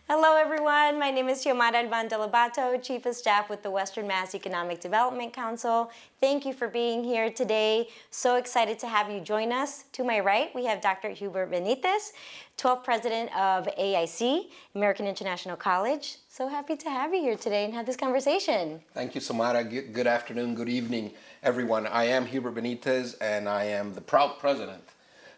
Hello everyone, my name is Xiomara DeLobato, Chief of Staff with the Western Mass Economic Development Council. Thank you for being here today. So excited to have you join us. To my right, we have Dr. Hubert Benitez, 12th President of AIC, American International College. So happy to have you here today and have this conversation. Thank you, Xiomara. Good afternoon, good evening, everyone. I am Hubert Benitez, and I am the proud president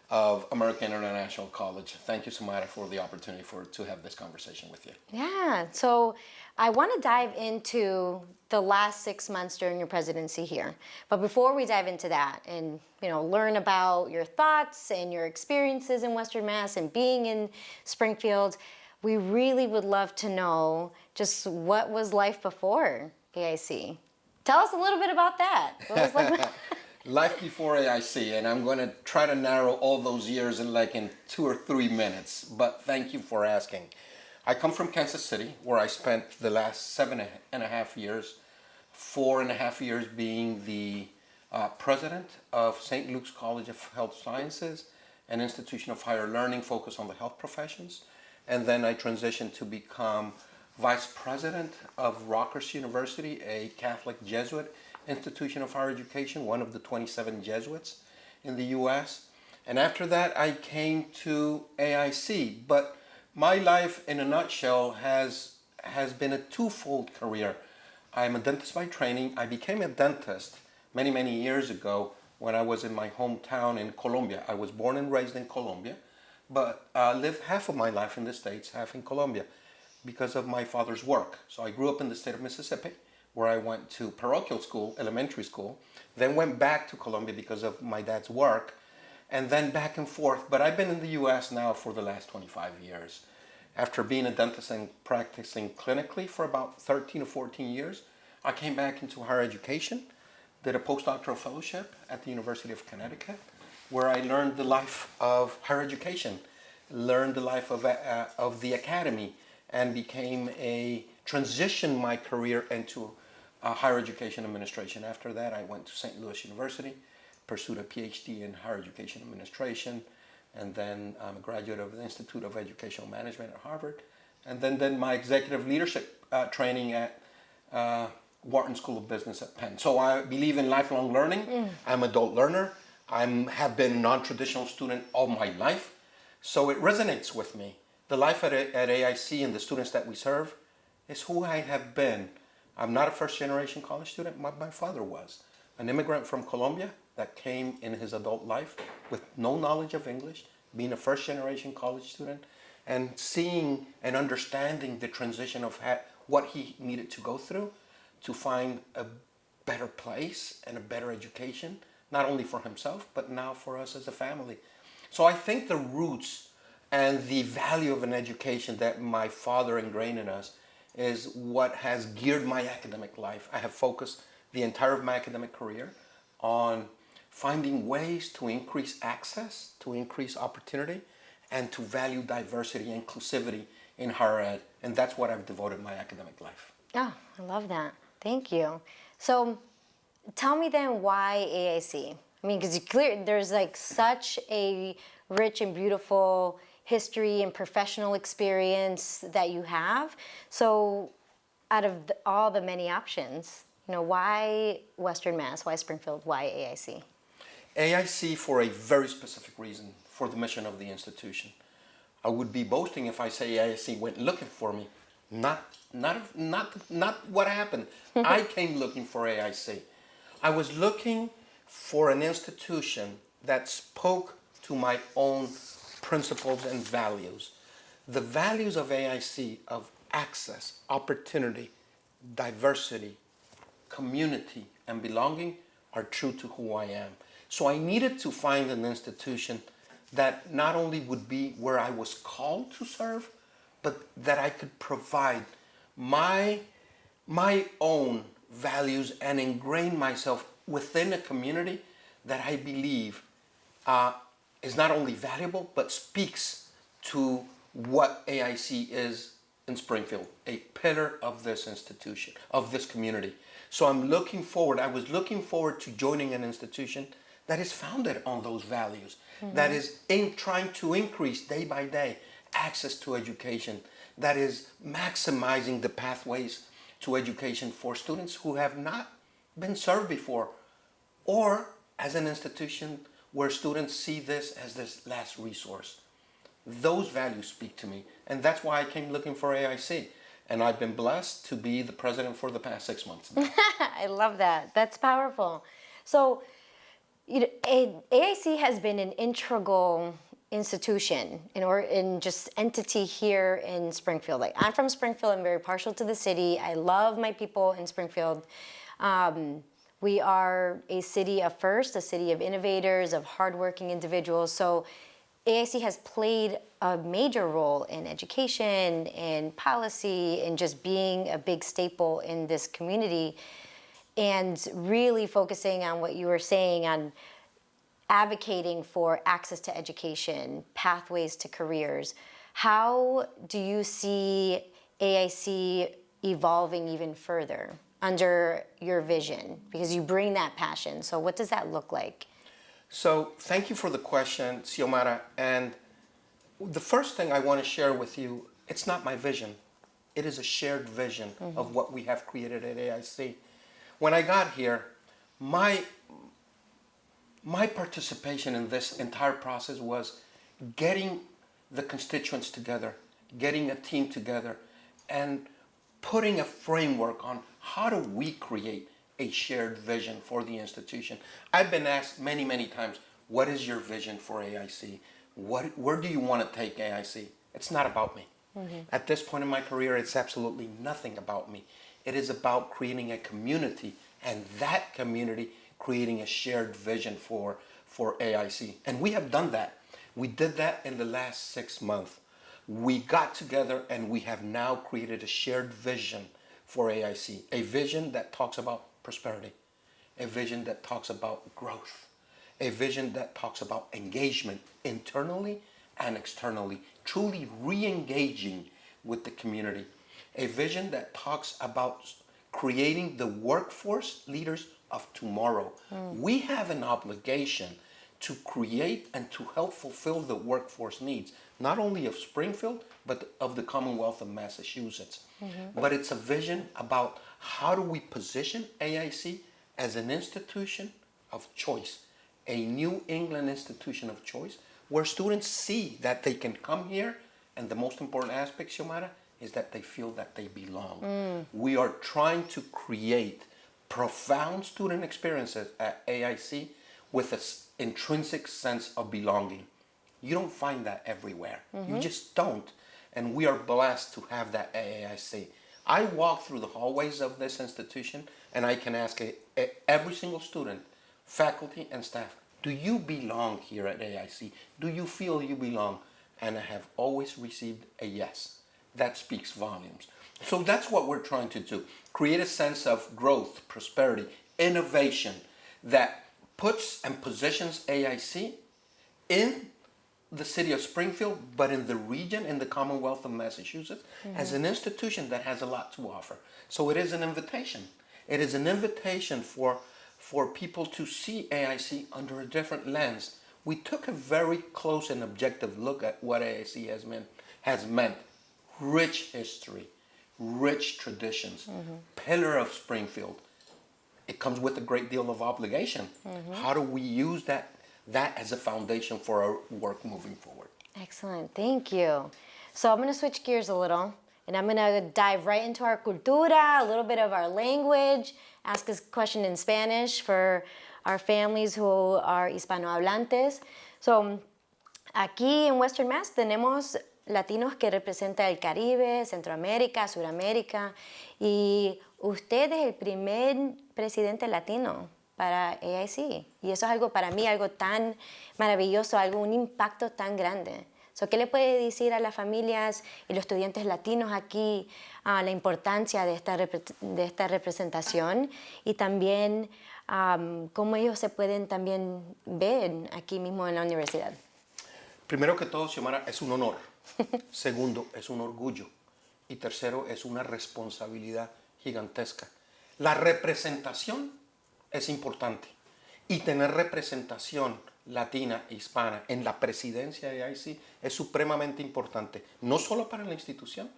of American International College. Thank you, Xiomara, for the opportunity to have this conversation with you. Yeah, so I want to dive into the last 6 months during your presidency here. But before we dive into that and learn about your thoughts and your experiences in Western Mass and being in Springfield, we really would love to know just what was life before AIC. Tell us a little bit about that. What was life? Life before AIC, and I'm going to try to narrow all those years in 2 or 3 minutes, but thank you for asking. I come from Kansas City, where I spent the last 7.5 years, 4.5 years being the president of St. Luke's College of Health Sciences, an institution of higher learning focused on the health professions, and then I transitioned to become vice president of Rutgers University, a Catholic Jesuit institution of higher education, one of the 27 Jesuits in the U.S. And after that, I came to AIC. But my life, in a nutshell, has been a twofold career. I'm a dentist by training. I became a dentist many, many years ago when I was in my hometown in Colombia. I was born and raised in Colombia, but lived half of my life in the States, half in Colombia, because of my father's work. So I grew up in the state of Mississippi, where I went to parochial school, elementary school, then went back to Colombia because of my dad's work, and then back and forth. But I've been in the U.S. now for the last 25 years. After being a dentist and practicing clinically for about 13 or 14 years, I came back into higher education, did a postdoctoral fellowship at the University of Connecticut, where I learned the life of higher education, learned the life of the academy, and transitioned my career into higher education administration. After that, I went to St. Louis University, pursued a PhD in higher education administration, and then I'm a graduate of the Institute of Educational Management at Harvard, and then did my executive leadership training at Wharton School of Business at Penn. So I believe in lifelong learning. I'm an adult learner. I have been a non-traditional student all my life, so it resonates with me. The life at AIC and the students that we serve is who I have been. I'm not a first-generation college student. My father was an immigrant from Colombia that came in his adult life with no knowledge of English, being a first-generation college student, and seeing and understanding the transition of what he needed to go through to find a better place and a better education, not only for himself, but now for us as a family. So I think the roots and the value of an education that my father ingrained in us is what has geared my academic life. I have focused the entire of my academic career on finding ways to increase access, to increase opportunity, and to value diversity and inclusivity in higher ed. And that's what I've devoted my academic life. Oh, I love that. Thank you. So tell me then why AIC? I mean, because there's such a rich and beautiful history and professional experience that you have. So out of all the many options, why Western Mass, why Springfield, why AIC? AIC for a very specific reason, for the mission of the institution. I would be boasting if I say AIC went looking for me. Not what happened. I came looking for AIC. I was looking for an institution that spoke to my own principles and values. The values of AIC of access, opportunity, diversity, community, and belonging are true to who I am. So I needed to find an institution that not only would be where I was called to serve, but that I could provide my own values and ingrain myself within a community that I believe is not only valuable, but speaks to what AIC is in Springfield, a pillar of this institution, of this community. So I was looking forward to joining an institution that is founded on those values, that is trying to increase day by day access to education, that is maximizing the pathways to education for students who have not been served before, or as an institution where students see this as this last resource. Those values speak to me, and that's why I came looking for AIC. And I've been blessed to be the president for the past 6 months now. I love that. That's powerful. So, AIC has been an integral institution in just entity here in Springfield. Like, I'm from Springfield. I'm very partial to the city. I love my people in Springfield. We are a city of first, a city of innovators, of hardworking individuals. So AIC has played a major role in education, in policy, in just being a big staple in this community, and really focusing on what you were saying on advocating for access to education, pathways to careers. How do you see AIC evolving even further under your vision? Because you bring that passion. So what does that look like? So thank you for the question, Xiomara. And the first thing I want to share with you, it's not my vision. It is a shared vision of what we have created at AIC. When I got here, my participation in this entire process was getting the constituents together, getting a team together, and putting a framework on how do we create a shared vision for the institution. I've been asked many, many times, what is your vision for AIC? Where do you want to take AIC? It's not about me. At this point in my career, it's absolutely nothing about me. It is about creating a community, and that community creating a shared vision for AIC. And we have done that. We did that in the last 6 months. We got together and we have now created a shared vision for AIC, a vision that talks about prosperity, a vision that talks about growth, a vision that talks about engagement internally and externally, truly re-engaging with the community, a vision that talks about creating the workforce leaders of tomorrow. We have an obligation to create and to help fulfill the workforce needs, not only of Springfield, but of the Commonwealth of Massachusetts. But it's a vision about how do we position AIC as an institution of choice, a New England institution of choice, where students see that they can come here, and the most important aspect, Xiomara, is that they feel that they belong. We are trying to create profound student experiences at AIC with an intrinsic sense of belonging. You don't find that everywhere. You just don't. And we are blessed to have that at AIC. I walk through the hallways of this institution and I can ask every single student, faculty and staff, do you belong here at AIC? Do you feel you belong? And I have always received a yes. That speaks volumes. So that's what we're trying to do. Create a sense of growth, prosperity, innovation that puts and positions AIC in the city of Springfield, but in the region, in the Commonwealth of Massachusetts, as an institution that has a lot to offer. So it is an invitation. It is an invitation for people to see AIC under a different lens. We took a very close and objective look at what AIC has meant. Rich history, rich traditions, pillar of Springfield. It comes with a great deal of obligation. How do we use that as a foundation for our work moving forward? Excellent, thank you. So I'm going to switch gears a little, and I'm going to dive right into our cultura, a little bit of our language, ask a question in Spanish for our families who are hispanohablantes. So aquí en Western Mass tenemos latinos que representan el Caribe, Centroamérica, Suramérica, y usted es el primer presidente latino para AIC. Y eso es algo para mí, algo tan maravilloso, un impacto tan grande. So, ¿qué le puede decir a las familias y los estudiantes latinos aquí la importancia de esta representación y también cómo ellos se pueden también ver aquí mismo en la universidad? Primero que todo, Xiomara, es un honor. Segundo, es un orgullo. Y tercero, es una responsabilidad gigantesca. La representación es importante. Y tener representación latina e hispana en la presidencia de AIC es supremamente importante, no solo para la institución,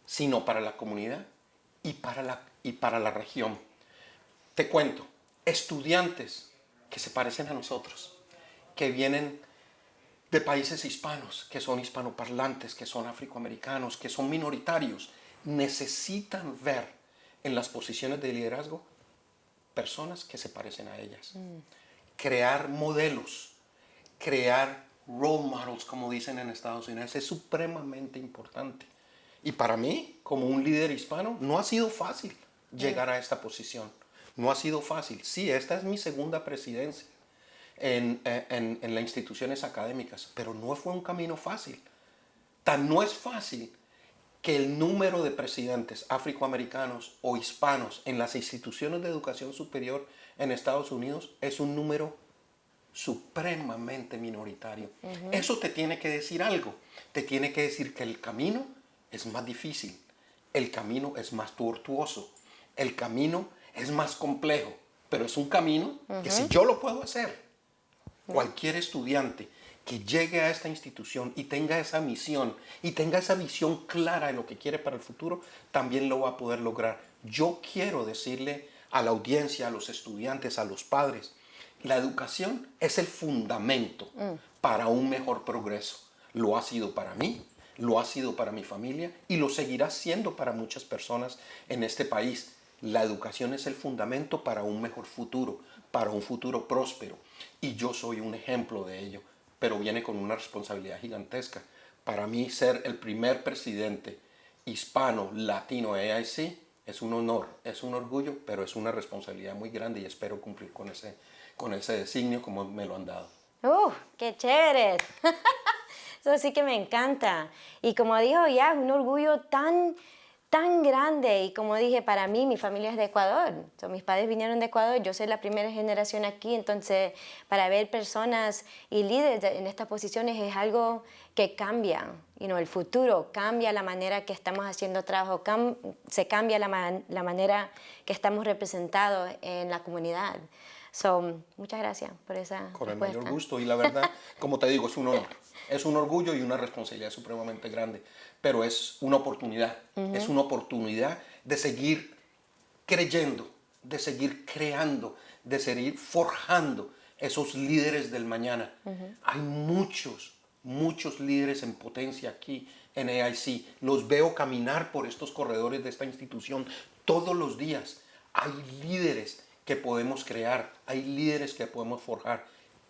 sino para la comunidad y para la región. Te cuento, estudiantes que se parecen a nosotros, que vienen de países hispanos, que son hispanoparlantes, que son afroamericanos, que son minoritarios, necesitan ver en las posiciones de liderazgo personas que se parecen a ellas. Crear modelos, crear role models, como dicen en Estados Unidos, es supremamente importante. Y para mí, como un líder hispano, no ha sido fácil llegar a esta posición. No ha sido fácil. Sí, esta es mi segunda presidencia en las instituciones académicas, pero no fue un camino fácil. Tan no es fácil que el número de presidentes afroamericanos o hispanos en las instituciones de educación superior en Estados Unidos es un número supremamente minoritario. Eso te tiene que decir algo. Te tiene que decir que el camino es más difícil, el camino es más tortuoso, el camino es más complejo, pero es un camino que si yo lo puedo hacer, cualquier estudiante que llegue a esta institución y tenga esa misión y tenga esa visión clara de lo que quiere para el futuro, también lo va a poder lograr. Yo quiero decirle a la audiencia, a los estudiantes, a los padres, la educación es el fundamento para un mejor progreso. Lo ha sido para mí, lo ha sido para mi familia y lo seguirá siendo para muchas personas en este país. La educación es el fundamento para un mejor futuro, para un futuro próspero. Y yo soy un ejemplo de ello, pero viene con una responsabilidad gigantesca. Para mí ser el primer presidente hispano latino de AIC es un honor, es un orgullo, pero es una responsabilidad muy grande y espero cumplir con ese designio como me lo han dado. ¡Qué chévere! Eso sí que me encanta. Y como dijo ya, es un orgullo tan grande. Y como dije, para mí, mi familia es de Ecuador. Mis padres vinieron de Ecuador, yo soy la primera generación aquí. Entonces, para ver personas y líderes en estas posiciones es algo que cambia. El futuro cambia la manera que estamos haciendo trabajo, se cambia la manera que estamos representados en la comunidad. Muchas gracias por esa Con el respuesta. mayor gusto y la verdad, como te digo, es un honor. Es un orgullo y una responsabilidad supremamente grande, pero es una oportunidad. Es una oportunidad de seguir creyendo, de seguir creando, de seguir forjando esos líderes del mañana. Hay muchos líderes en potencia aquí en AIC. Los veo caminar por estos corredores de esta institución todos los días. Hay líderes que podemos crear, hay líderes que podemos forjar.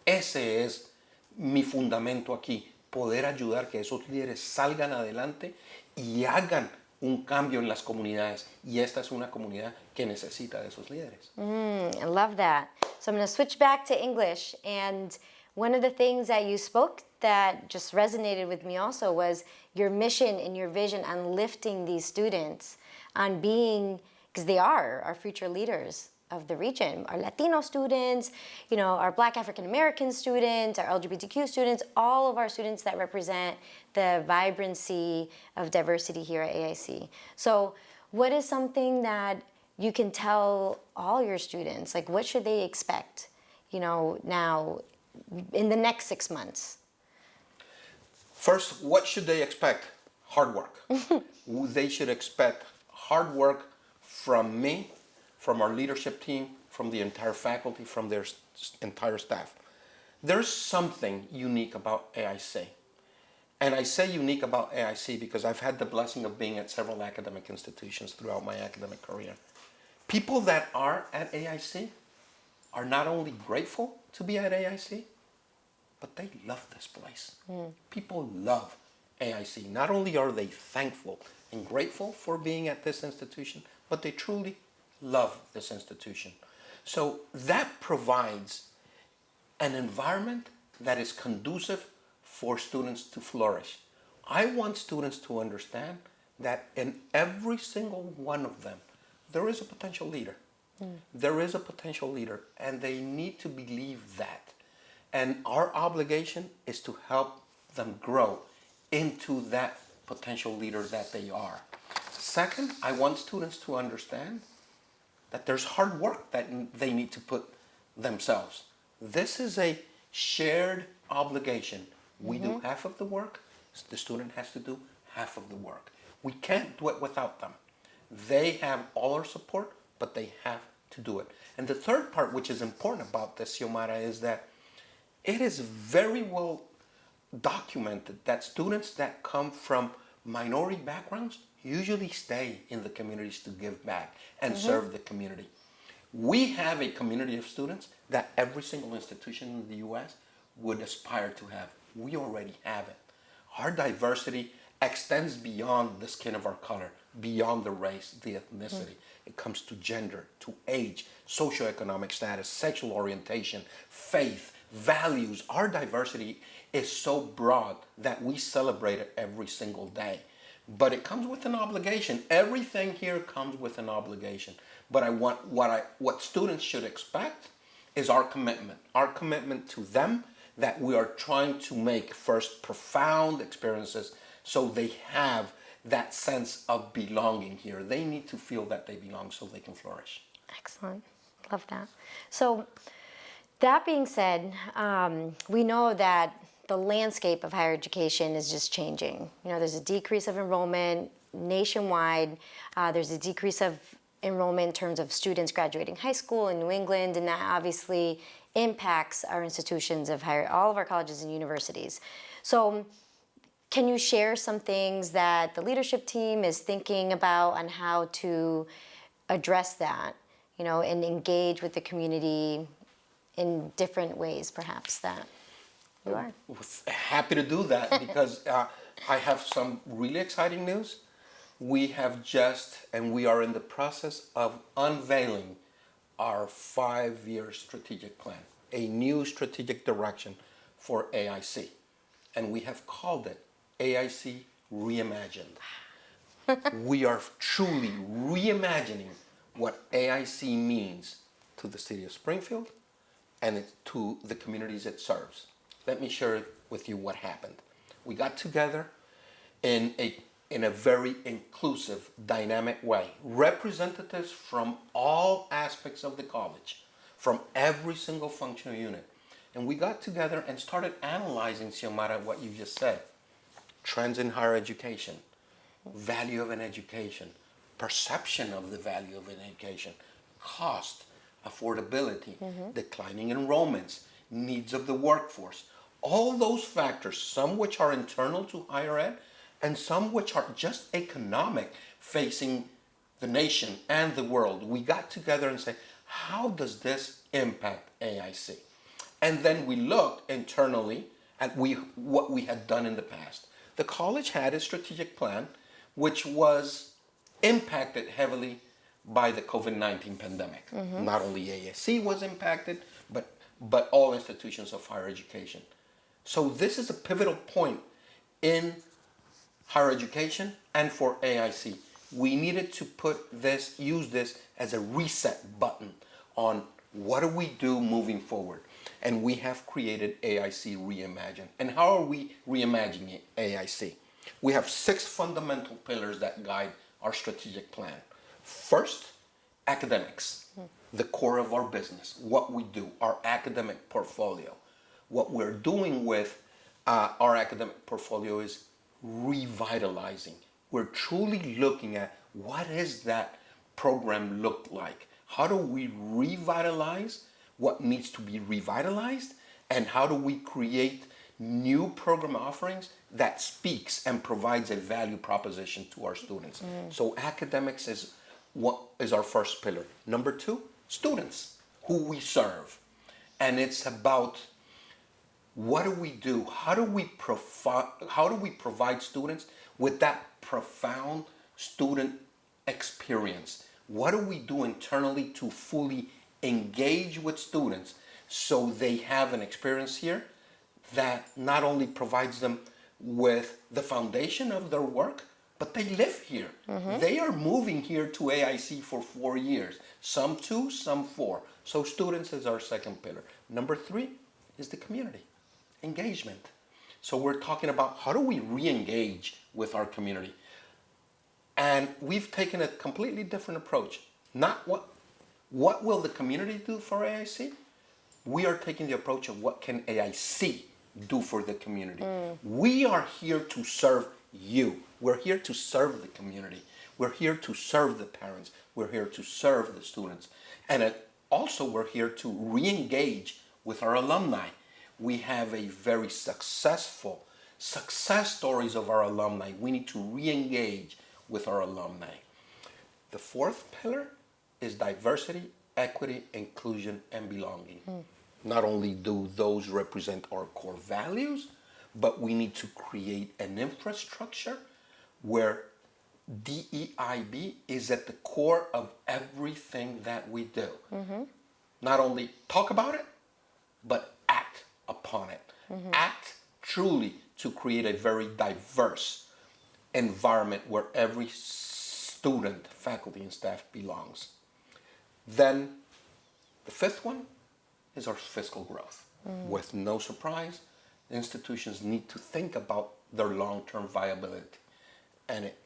Ese es mi fundamento aquí, poder ayudar que esos líderes salgan adelante y hagan un cambio en las comunidades. Y esta es una comunidad que necesita de esos líderes. I love that. So I'm going to switch back to English. And one of the things that you spoke that just resonated with me also was your mission and your vision on lifting these students, on being, because they are our future leaders of the region, our Latino students, our Black African American students, our LGBTQ students, all of our students that represent the vibrancy of diversity here at AIC. So what is something that you can tell all your students? Like, what should they expect, now in the next 6 months? First, what should they expect? Hard work. They should expect hard work from me, from our leadership team, from the entire faculty, from their entire staff. There's something unique about AIC. And I say unique about AIC because I've had the blessing of being at several academic institutions throughout my academic career. People that are at AIC are not only grateful to be at AIC, but they love this place. People love AIC. Not only are they thankful and grateful for being at this institution, but they truly love this institution. So that provides an environment that is conducive for students to flourish. I want students to understand that in every single one of them, there is a potential leader. There is a potential leader, and they need to believe that. And our obligation is to help them grow into that potential leader that they are. Second, I want students to understand that there's hard work that they need to put themselves. This is a shared obligation. We do half of the work, the student has to do half of the work. We can't do it without them. They have all our support, but they have to do it. And the third part, which is important about this, Xiomara, is that it is very well documented that students that come from minority backgrounds usually stay in the communities to give back and serve the community. We have a community of students that every single institution in the US would aspire to have. We already have it. Our diversity extends beyond the skin of our color, beyond the race, the ethnicity. It comes to gender, to age, socioeconomic status, sexual orientation, faith, values. Our diversity is so broad that we celebrate it every single day. But it comes with an obligation. Everything here comes with an obligation. But what students should expect is our commitment to them, that we are trying to make first profound experiences so they have that sense of belonging here. They need to feel that they belong so they can flourish. Excellent. Love that. So that being said, we know that the landscape of higher education is just changing. You know, there's a decrease of enrollment nationwide. There's a decrease of enrollment in terms of students graduating high school in New England, and that obviously impacts our institutions of all of our colleges and universities. So can you share some things that the leadership team is thinking about on how to address that, you know, and engage with the community in different ways, perhaps, that you are? Happy to do that because I have some really exciting news. We have and we are in the process of unveiling our 5-year strategic plan, a new strategic direction for AIC. And we have called it AIC Reimagined. We are truly reimagining what AIC means to the city of Springfield and to the communities it serves. Let me share with you what happened. We got together in a very inclusive, dynamic way. Representatives from all aspects of the college, from every single functional unit. And we got together and started analyzing, Xiomara, what you just said. Trends in higher education, value of an education, perception of the value of an education, cost, affordability, declining enrollments, needs of the workforce. All those factors, some which are internal to higher ed, and some which are just economic, facing the nation and the world. We got together and said, how does this impact AIC? And then we looked internally at what we had done in the past. The college had a strategic plan which was impacted heavily by the COVID-19 pandemic. Not only AIC was impacted, but all institutions of higher education. So this is a pivotal point in higher education and for AIC. We needed to use this as a reset button on what do we do moving forward. And we have created AIC Reimagined. And how are we reimagining AIC? We have 6 fundamental pillars that guide our strategic plan. First, academics, the core of our business, what we do, our academic portfolio. What we're doing with our academic portfolio is revitalizing. We're truly looking at what is that program look like? How do we revitalize what needs to be revitalized? And how do we create new program offerings that speaks and provides a value proposition to our students? So academics is our first pillar. Number 2, students, who we serve. And it's about what do we do? How do we provide students with that profound student experience? What do we do internally to fully engage with students so they have an experience here that not only provides them with the foundation of their work, but they live here. They are moving here to AIC for 4 years, some 2, some 4. So students is our second pillar. Number 3 is the community, engagement. So we're talking about how do we re-engage with our community? And we've taken a completely different approach. Not what will the community do for AIC? We are taking the approach of what can AIC do for the community. We are here to serve you. We're here to serve the community. We're here to serve the parents. We're here to serve the students. And also we're here to re-engage with our alumni. We have a very successful success stories of our alumni. We need to re-engage with our alumni. The fourth pillar is diversity, equity, inclusion, and belonging. Not only do those represent our core values, but we need to create an infrastructure where DEIB is at the core of everything that we do. Not only talk about it, but act upon it. Act truly to create a very diverse environment where every student, faculty, and staff belongs. Then the fifth one is our fiscal growth. With no surprise, institutions need to think about their long-term viability. And it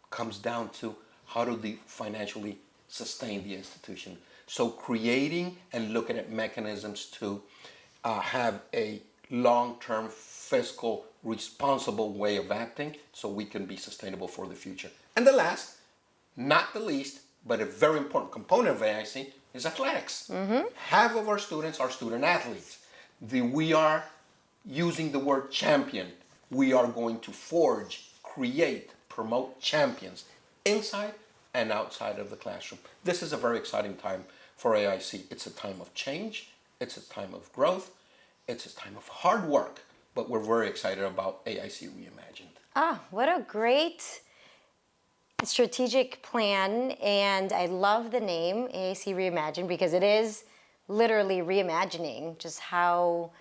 comes down to how do they financially sustain the institution. So creating and looking at mechanisms to have a long-term fiscal responsible way of acting so we can be sustainable for the future. And the last, not the least, but a very important component of AIC is athletics. Half of our students are student athletes. We are using the word champion. We are going to forge, create, promote champions inside and outside of the classroom. This is a very exciting time for AIC. It's a time of change. It's a time of growth. It's a time of hard work, but we're very excited about AIC Reimagined. What a great strategic plan, and I love the name AIC Reimagined because it is literally reimagining just how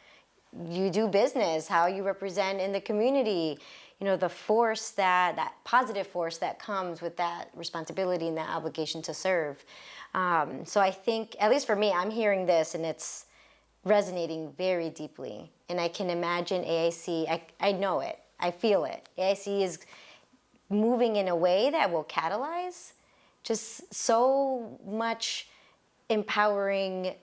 you do business, how you represent in the community, you know, the force that positive force that comes with that responsibility and that obligation to serve. So I think, at least for me, I'm hearing this and it's resonating very deeply. And I can imagine AIC, I know it, I feel it. AIC is moving in a way that will catalyze just so much empowering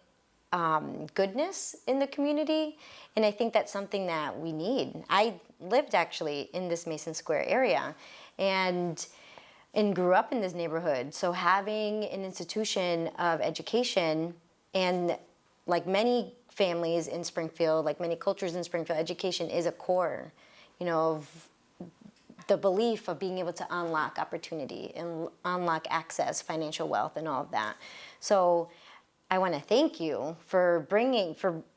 goodness in the community. And I think that's something that we need. I lived actually in this Mason Square area and grew up in this neighborhood. So having an institution of education, and like many families in Springfield, like many cultures in Springfield, education is a core, you know, of the belief of being able to unlock opportunity and unlock access, financial wealth, and all of that. So I want to thank you for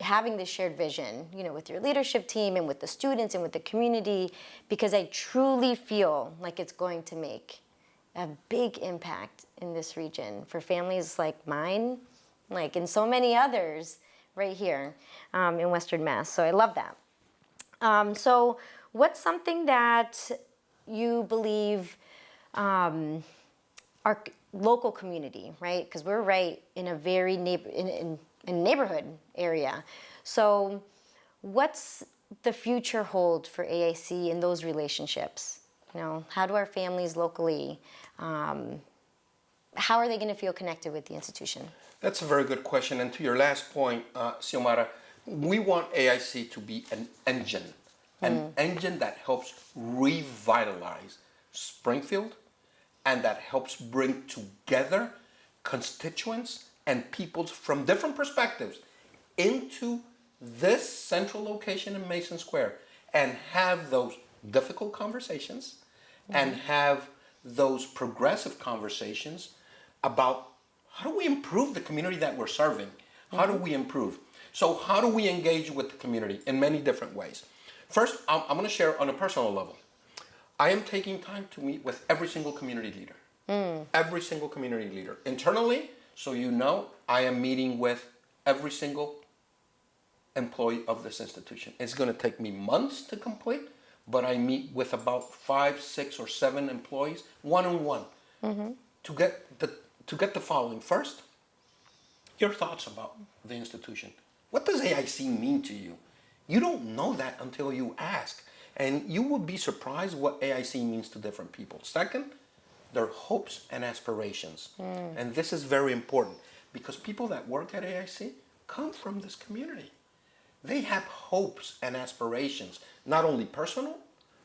having this shared vision, you know, with your leadership team and with the students and with the community, because I truly feel like it's going to make a big impact in this region for families like mine, like and so many others right here in Western Mass. So I love that. So what's something that you believe our local community, right? Because we're right in a very neighborhood area. So what's the future hold for AIC in those relationships? You know, how do our families locally, how are they going to feel connected with the institution? That's a very good question. And to your last point, Xiomara, we want AIC to be an engine that helps revitalize Springfield and that helps bring together constituents and peoples from different perspectives into this central location in Mason Square and have those difficult conversations and have those progressive conversations about how do we improve the community that we're serving? How do we improve? So how do we engage with the community in many different ways? First, I'm going to share on a personal level. I am taking time to meet with every single community leader. Every single community leader. Internally, so you know, I am meeting with every single employee of this institution. It's going to take me months to complete, but I meet with about 5, 6, or 7 employees one-on-one to get the following. First, your thoughts about the institution. What does AIC mean to you? You don't know that until you ask. And you will be surprised what AIC means to different people. Second, their hopes and aspirations. And this is very important because people that work at AIC come from this community. They have hopes and aspirations, not only personal,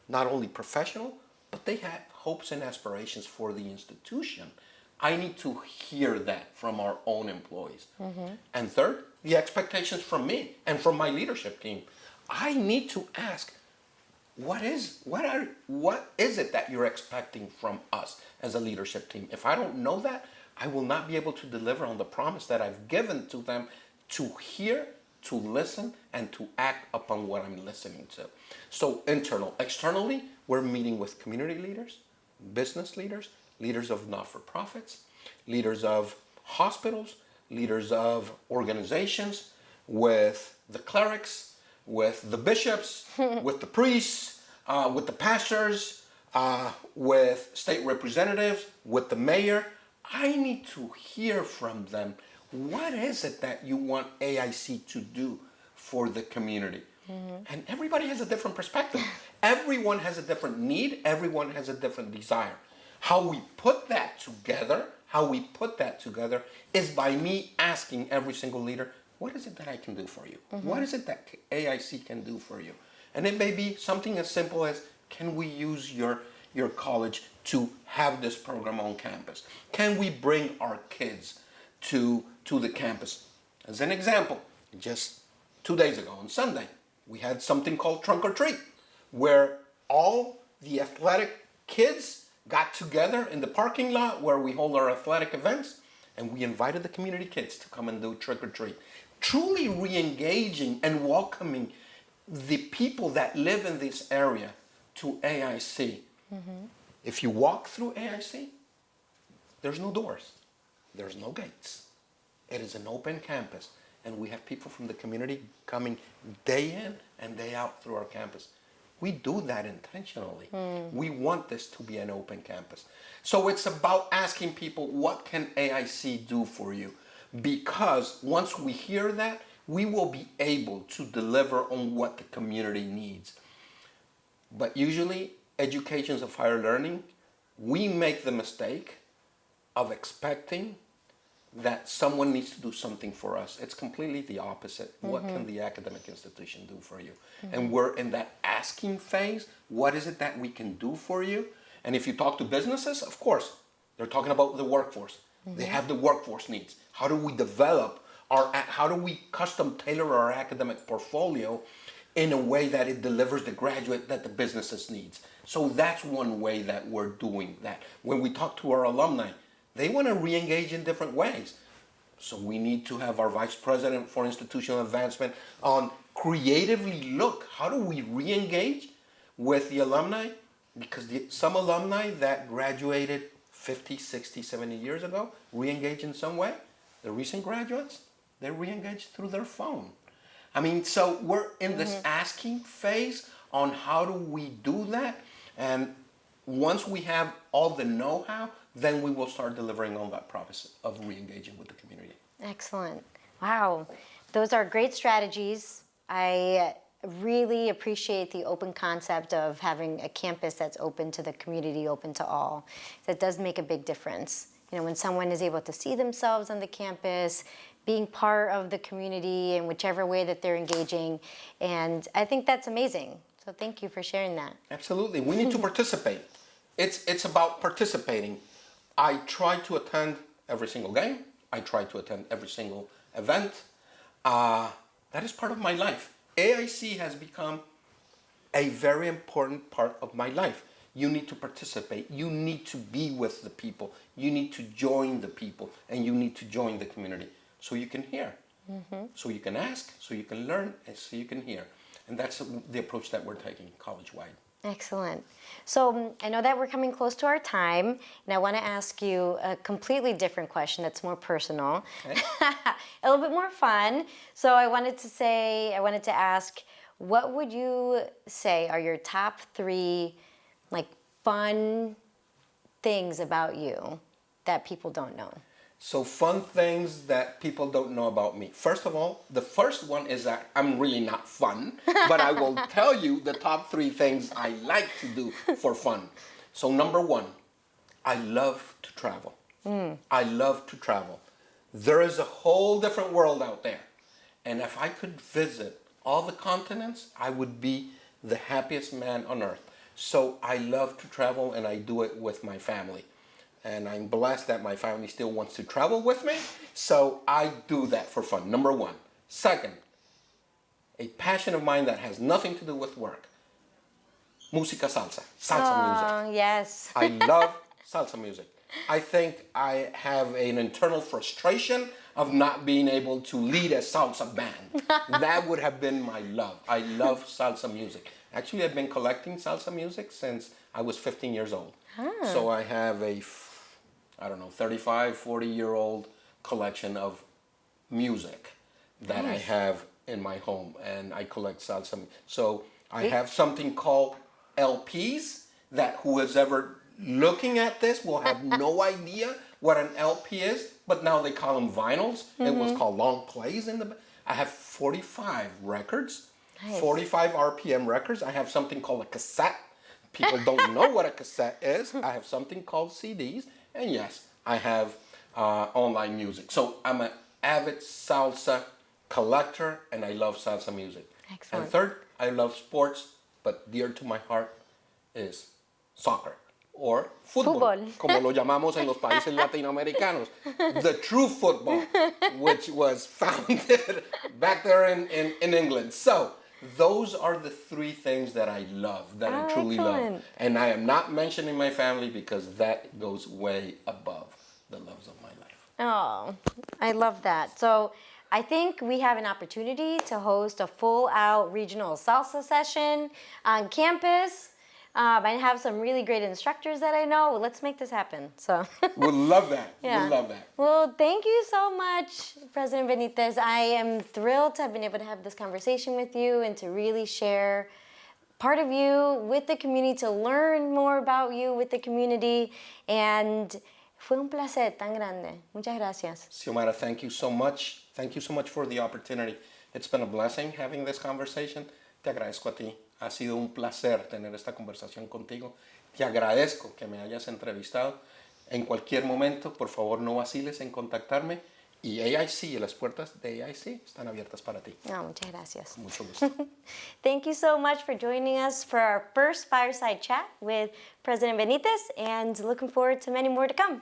not only professional, but they have hopes and aspirations for the institution. I need to hear that from our own employees. And third, the expectations from me and from my leadership team. I need to ask, what is it that you're expecting from us as a leadership team? If I don't know that, I will not be able to deliver on the promise that I've given to them to hear, to listen, and to act upon what I'm listening to. So externally, we're meeting with community leaders, business leaders, leaders of not-for-profits, leaders of hospitals, leaders of organizations, with the clerics, with the bishops, with the priests, with the pastors, with state representatives, with the mayor. I need to hear from them. What is it that you want AIC to do for the community? And everybody has a different perspective. Everyone has a different need. Everyone has a different desire. How we put that together is by me asking every single leader, what is it that I can do for you? What is it that AIC can do for you? And it may be something as simple as, can we use your college to have this program on campus? Can we bring our kids to the campus? As an example, just 2 days ago on Sunday, we had something called Trunk or Treat, where all the athletic kids got together in the parking lot where we hold our athletic events, and we invited the community kids to come and do trick or treat. Truly re-engaging and welcoming the people that live in this area to AIC. If you walk through AIC, there's no doors, there's no gates. It is an open campus, and we have people from the community coming day in and day out through our campus. We do that intentionally. We want this to be an open campus. So it's about asking people, what can AIC do for you? Because once we hear that, we will be able to deliver on what the community needs. But usually, educations of higher learning, we make the mistake of expecting that someone needs to do something for us. It's completely the opposite. What can the academic institution do for you? And we're in that asking phase. What is it that we can do for you? And if you talk to businesses, of course, they're talking about the workforce. They have the workforce needs. How do we develop how do we custom tailor our academic portfolio in a way that it delivers the graduate that the businesses needs? So that's one way that we're doing that. When we talk to our alumni, they want to re-engage in different ways. So we need to have our Vice President for Institutional Advancement on creatively look, how do we re-engage with the alumni? Because some alumni that graduated 50, 60, 70 years ago re-engage in some way. The recent graduates, they re-engage through their phone. I mean, so we're in this asking phase on how do we do that. And once we have all the know-how, then we will start delivering on that promise of re-engaging with the community. Excellent. Wow. Those are great strategies. I really appreciate the open concept of having a campus that's open to the community, open to all. That does make a big difference. You know, when someone is able to see themselves on the campus, being part of the community in whichever way that they're engaging. And I think that's amazing. So thank you for sharing that. Absolutely. We need to participate. It's about participating. I try to attend every single game. I try to attend every single event. That is part of my life. AIC has become a very important part of my life. You need to participate. You need to be with the people. You need to join the people, and you need to join the community so you can hear, so you can ask, so you can learn, and so you can hear. And that's the approach that we're taking college-wide. Excellent. So I know that we're coming close to our time, and I want to ask you a completely different question that's more personal, Okay. a little bit more fun. So I wanted to ask, what would you say are your top 3 like fun things about you that people don't know? So fun things that people don't know about me. First of all, the first one is that I'm really not fun, but I will tell you the top 3 things I like to do for fun. So number 1, I love to travel. I love to travel. There is a whole different world out there. And if I could visit all the continents, I would be the happiest man on earth. So I love to travel, and I do it with my family. And I'm blessed that my family still wants to travel with me. So I do that for fun, number one. Second, a passion of mine that has nothing to do with work. Música salsa music. Oh, yes. I love salsa music. I think I have an internal frustration of not being able to lead a salsa band. That would have been my love. I love salsa music. Actually, I've been collecting salsa music since I was 15 years old. So I have a, 35, 40-year-old collection of music that I have in my home, and I collect salsa. So I have something called LPs that who is ever looking at this will have no idea what an LP is, but now they call them vinyls. It was called long plays in the. I have 45 records, 45 RPM records. I have something called a cassette. People don't know what a cassette is. I have something called CDs, and yes, I have online music. So I'm an avid salsa collector, and I love salsa music. Excellent. And third, I love sports, but dear to my heart is soccer or fútbol, como lo llamamos en los países latinoamericanos. The true football, which was founded back there in England. So those are the three things that I love, that I truly love. And I am not mentioning my family because that goes way above the loves of my life. Oh, I love that. So I think we have an opportunity to host a full-out regional salsa session on campus. I have some really great instructors that I know. Let's make this happen. So We'll love that. Yeah. We'll love that. Well, thank you so much, President Benitez. I am thrilled to have been able to have this conversation with you and to really share part of you with the community, to learn more about you with the community. And fue un placer tan grande. Muchas gracias. Xiomara, thank you so much. Thank you so much for the opportunity. It's been a blessing having this conversation. Te agradezco a ti. Ha sido un placer tener esta conversación contigo. Te agradezco que me hayas entrevistado. En cualquier momento, por favor, no vaciles en contactarme. Y AIC, las puertas de AIC están abiertas para ti. Oh, muchas gracias. Mucho gusto. Thank you so much for joining us for our first Fireside Chat with President Benitez, and looking forward to many more to come.